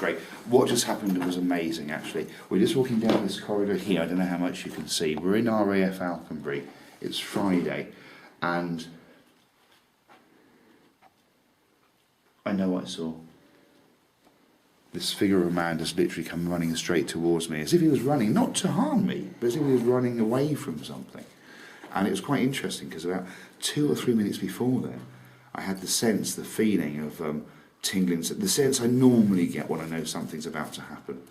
great. What just happened was amazing, actually. We're just walking down this corridor here. I don't know how much you can see. We're in RAF Alconbury. It's Friday, and I know what I saw. This figure of a man just literally come running straight towards me, as if he was running, not to harm me, but as if he was running away from something. And it was quite interesting, because about 2 or 3 minutes before then, I had the sense, the feeling of tingling, the sense I normally get when I know something's about to happen.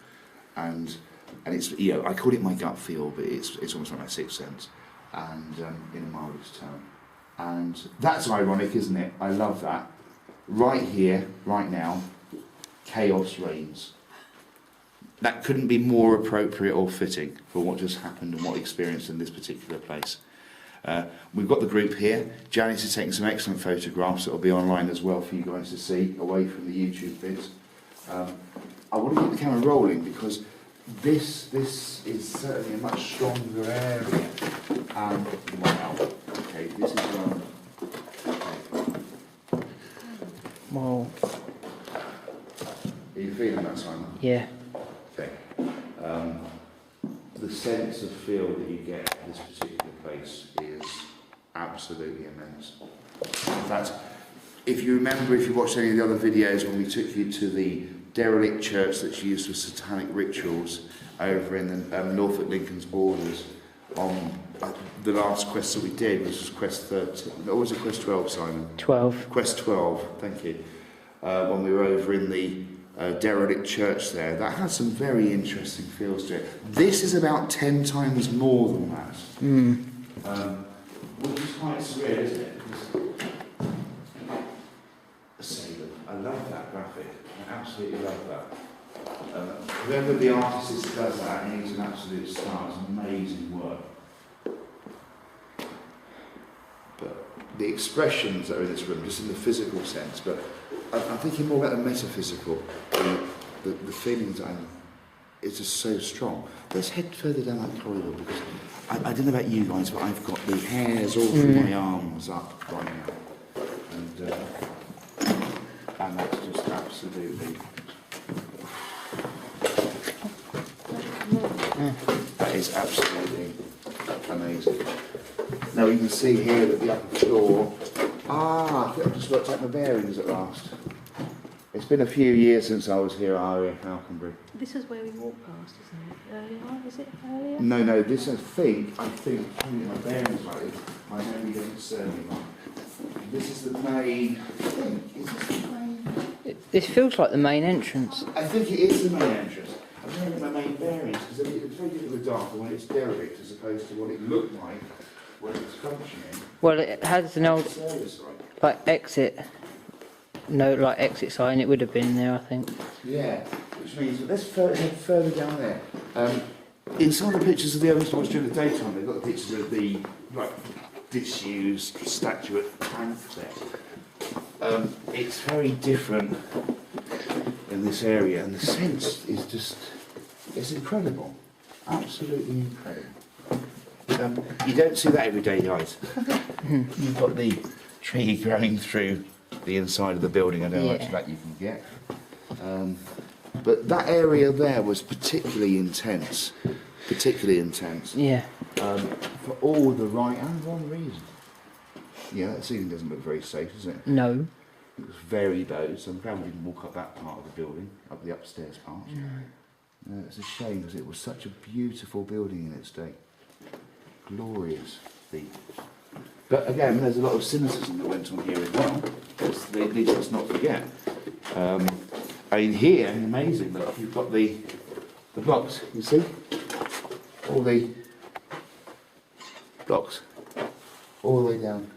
And it's, you know, I call it my gut feel, but it's almost like my sixth sense, and in a mildest term. And that's ironic, isn't it? I love that. Right here, right now, chaos reigns. That couldn't be more appropriate or fitting for what just happened and what experienced in this particular place. We've got the group here. Janice is taking some excellent photographs that will be online as well for you guys to see, away from the YouTube bits. I want to keep the camera rolling because this is certainly a much stronger area. Wow. Okay, this is okay. Wow. Are you feeling that, Simon? Yeah. Okay. The sense of feel that you get in this particular place is absolutely immense. In fact, if you remember, if you watched any of the other videos when we took you to the derelict church that's used for satanic rituals over in the Norfolk Lincoln's borders, on the last quest that we did, which was quest 13, or was it quest 12, Simon? 12. Quest 12, thank you. When we were over in the derelict church there, that had some very interesting feels to it. This is about 10 times more than that. Which is quite surreal, isn't it? I love that graphic. I absolutely love that. Whoever the artist is that does that, he's an absolute star. It's amazing work. But the expressions that are in this room, just in the physical sense, but I'm thinking more about the metaphysical, the feelings it's just so strong. Let's head further down that corridor, because I don't know about you guys, but I've got the hairs all through my arms up right now. And that's just absolutely... That is absolutely amazing. Now you can see here that the upper floor... I think I've just worked out my bearings at last. It's been a few years since I was here at RAF Alconbury. This is where we walked past, isn't it? Earlier, is it earlier? No, this I think my bearings right, my memory doesn't serve me right. This is the main, is this the main? This feels like the main entrance. I think it is the main entrance. I'm trying to get my main bearings, because it's very difficult with dark when it's derelict as opposed to what it looked like when it's functioning. Well, it has an old, like, exit. No, like exit sign, it would have been there, I think. Yeah, which means, let's head further down there. In some of the pictures of the Airmen watched during the daytime, they've got the pictures of the disused statuette tank there. It's very different in this area, and the sense is just, it's incredible. Absolutely incredible. You don't see that every day, guys. You've got the tree growing through the inside of the building. I don't know how much that you can get. But that area there was particularly intense. Yeah. For all the right and wrong reasons. Yeah, that ceiling doesn't look very safe, does it? No. It was very low, so I'm glad we didn't walk up that part of the building, up the upstairs part. No. It's a shame, because it was such a beautiful building in its day. Glorious feat. But again, there's a lot of cynicism that went on here as well. Let's not forget. I mean, here, amazing, look, you've got the blocks, you see? All the blocks, all the way down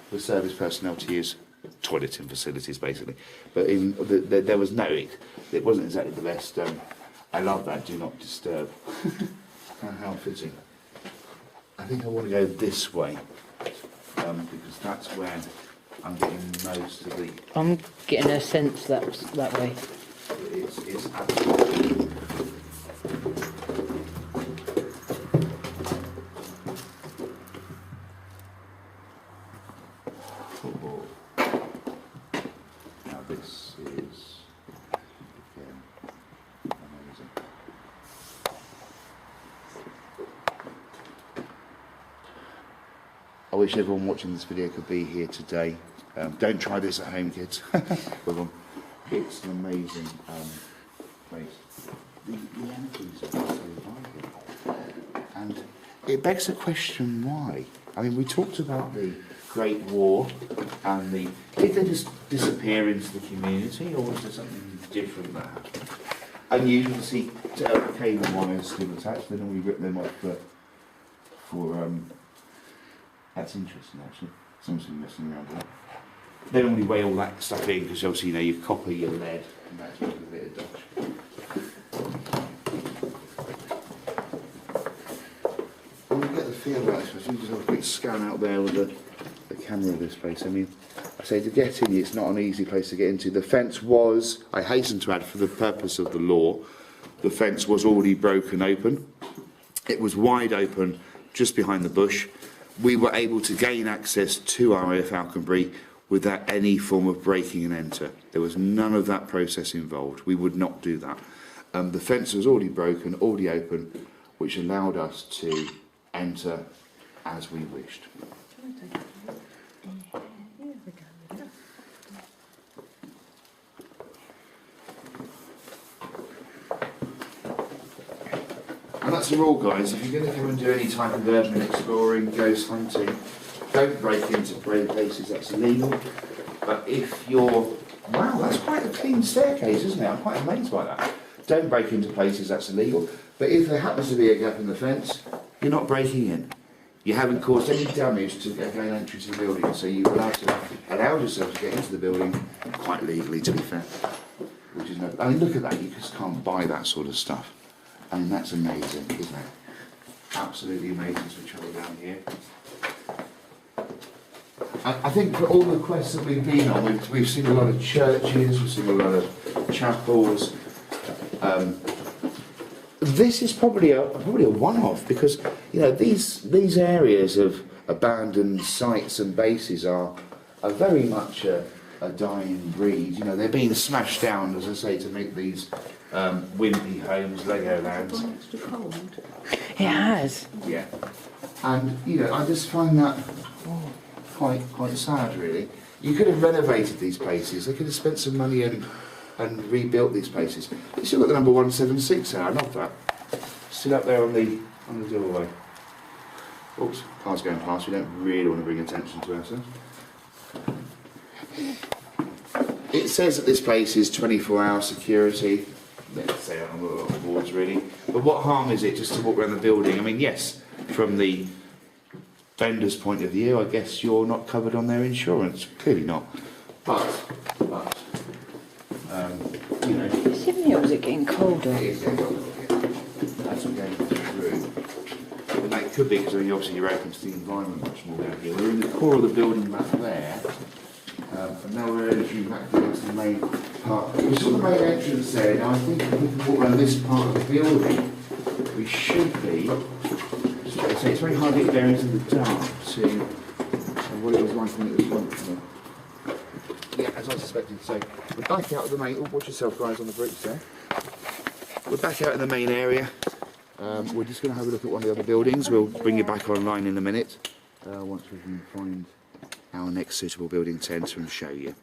for service personnel to use. Toileting facilities, basically. But even there was no, it wasn't exactly the best. I love that, do not disturb. How fitting. I think I want to go this way, because that's where I'm getting most of the... I'm getting a sense that's that way. It's absolutely... Now this is... Again, wish everyone watching this video could be here today. Don't try this at home, kids. With them. It's an amazing place. The energies are so vibrant. And it begs the question why. I mean, we talked about the Great War and did they just disappear into the community, or was there something different that happened? Unusual to see cable wires still attached, then we rip them off for that's interesting actually. Someone's been messing around with that. They normally weigh all that stuff in because obviously, you know, your copper, your lead, and that's with a bit of dodge. And you get the feel about this place. You just have a quick scan out there with the camera of this place. I mean, I say to get in, it's not an easy place to get into. The fence was, I hasten to add, for the purpose of the law, the fence was already broken open. It was wide open just behind the bush. We were able to gain access to RAF Alconbury without any form of breaking and enter. There was none of that process involved. We would not do that. The fence was already broken, already open, which allowed us to enter as we wished. And that's the rule, guys. If you're going to come and do any type of urban exploring, ghost hunting, don't break into places that's illegal. But if you're... Wow, that's quite a clean staircase, isn't it? I'm quite amazed by that. Don't break into places that's illegal. But if there happens to be a gap in the fence, you're not breaking in. You haven't caused any damage to gain entry to the building, so you've allowed yourself to get into the building quite legally, to be fair. Which is no... I mean, look at that. You just can't buy that sort of stuff. I mean, that's amazing, isn't it? Absolutely amazing to travel down here. I think for all the quests that we've been on, we've seen a lot of churches, we've seen a lot of chapels. This is probably a one-off because, you know, these areas of abandoned sites and bases are very much a dying breed. You know, they're being smashed down, as I say, to make these wimpy homes, Lego lands. Extra cold. It has. Yeah, and you know, I just find that quite sad, really. You could have renovated these places. They could have spent some money and rebuilt these places. You still got the number 176 there. I love that. Still up there on the doorway. Oops, cars going past. We don't really want to bring attention to ourselves. It says that this place is 24-hour security. Let's say that on a lot of boards, really. But what harm is it just to walk around the building? I mean, yes, from the vendor's point of view, I guess you're not covered on their insurance. Clearly not. But you know. Is it or is it getting colder? It is getting colder. That's what going through. And that could be because, I mean, obviously you're open to the environment much more down here. We're in the core of the building back there. And now we're entering back towards the main part. We saw the main entrance there. Now I think if we can walk around this part of the building, we should be. I say it's very hard to get bearings in the dark to what it was like when it was once. Yeah, as I suspected. So we're back out of the main. Oh, watch yourself, guys, on the bricks there. We're back out in the main area. We're just going to have a look at one of the other buildings. We'll bring you back online in a minute once we can find our next suitable building to enter and show you.